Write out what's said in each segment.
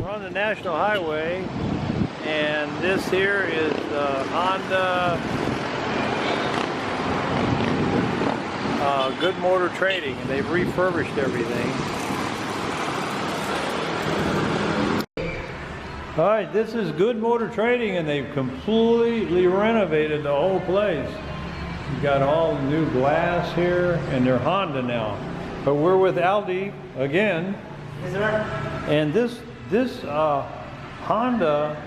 We're on the National Highway, and this here is Honda Good Motor Trading, and they've refurbished everything. All right, this is Good Motor Trading, and they've completely renovated the whole place. You've got all new glass here, and they're Honda now. But we're with Aldi again. Yes, sir. And this Honda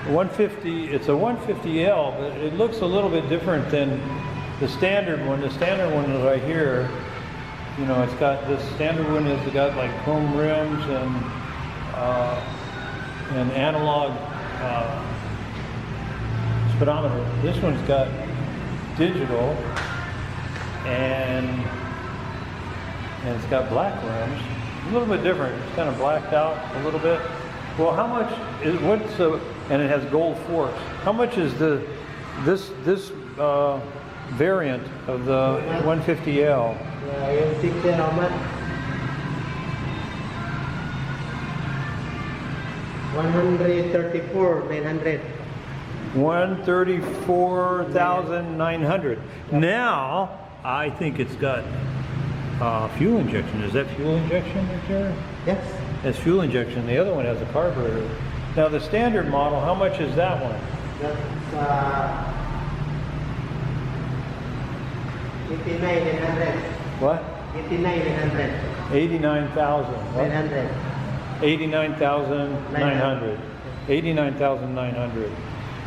150, it's a 150L, but it looks a little bit different than the standard one. The standard one is right here. You know, it's got, this standard one has got like chrome rims and analog speedometer. This one's got digital and it's got black rims. A little bit different. It's kind of blacked out a little bit. Well, how much is and it has gold forks. How much is this variant of the 150L? Yung 60 how much? 134,900. 134,900. Now, I think it's got fuel injection. Is that fuel injection right there? Yes. It's fuel injection. The other one has a carburetor. Now, the standard model, how much is that one? That's 89,900. What? 89,900. 89,000. 900. 89,900. 89,900.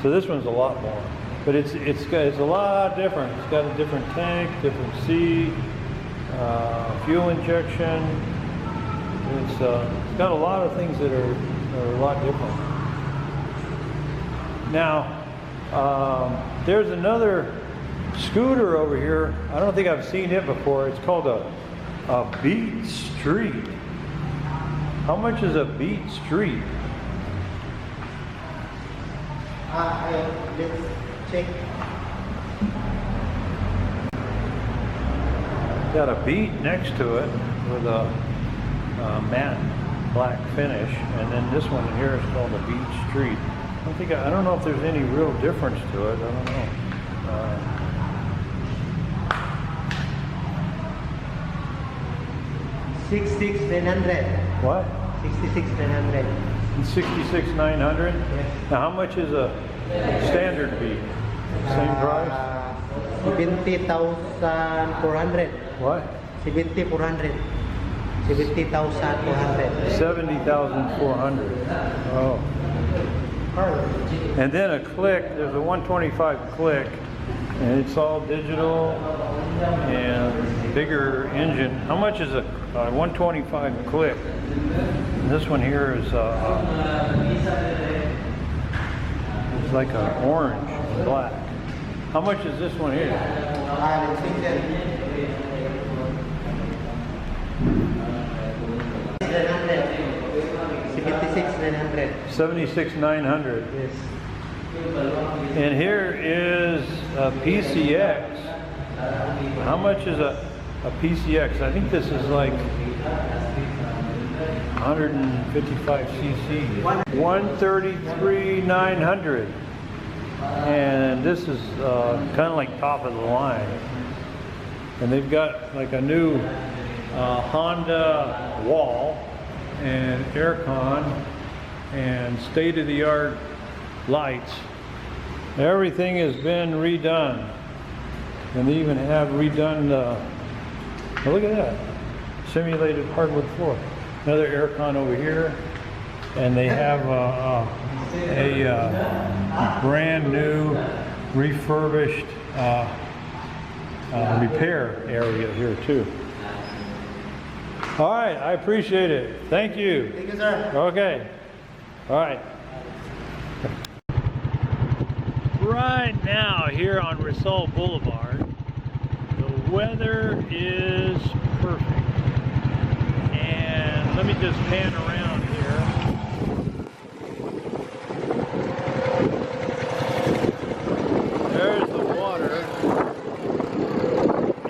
So this one's a lot more, but it's a lot different. It's got a different tank, different seat, fuel injection. It's got a lot of things that are a lot different. Now, there's another scooter over here. I don't think I've seen it before. It's called a Beat Street. How much is a Beat Street? Let's check. Got a Beat next to it with a matte black finish, and then this one here is called a Beat Street. I don't know if there's any real difference to it. I don't know. 66,900. What? 66,900. 66,900. Yes. Now, how much is a standard Beat? Same price? 70,400. What? 70,400. 70,400. 70,400. Oh. And then a Click. There's a 125 Click, and it's all digital and bigger engine. How much is a 125 Click? And this one here is it's like an orange and black. How much is this one here? 76,900. Yes. And here is a PCX. How much is a PCX? I think this is like 155 cc. 133,900. And this is kind of like top of the line. And they've got like a new Honda wall and aircon and state-of-the-art lights. Everything has been redone. And they even have redone look at that, simulated hardwood floor. Another aircon over here, and they have a brand new refurbished repair area here too. All right, I appreciate it. Thank you. Thank you, sir. Okay. All right. Right now here on Rizal Boulevard, the weather is perfect. And let me just pan around here. There's the water.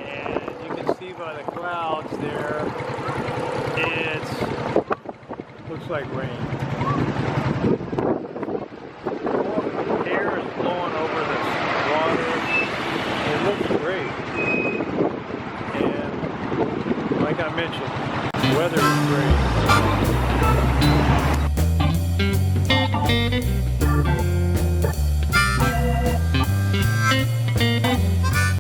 And you can see by the clouds there, looks like rain. like I mentioned, weather is great.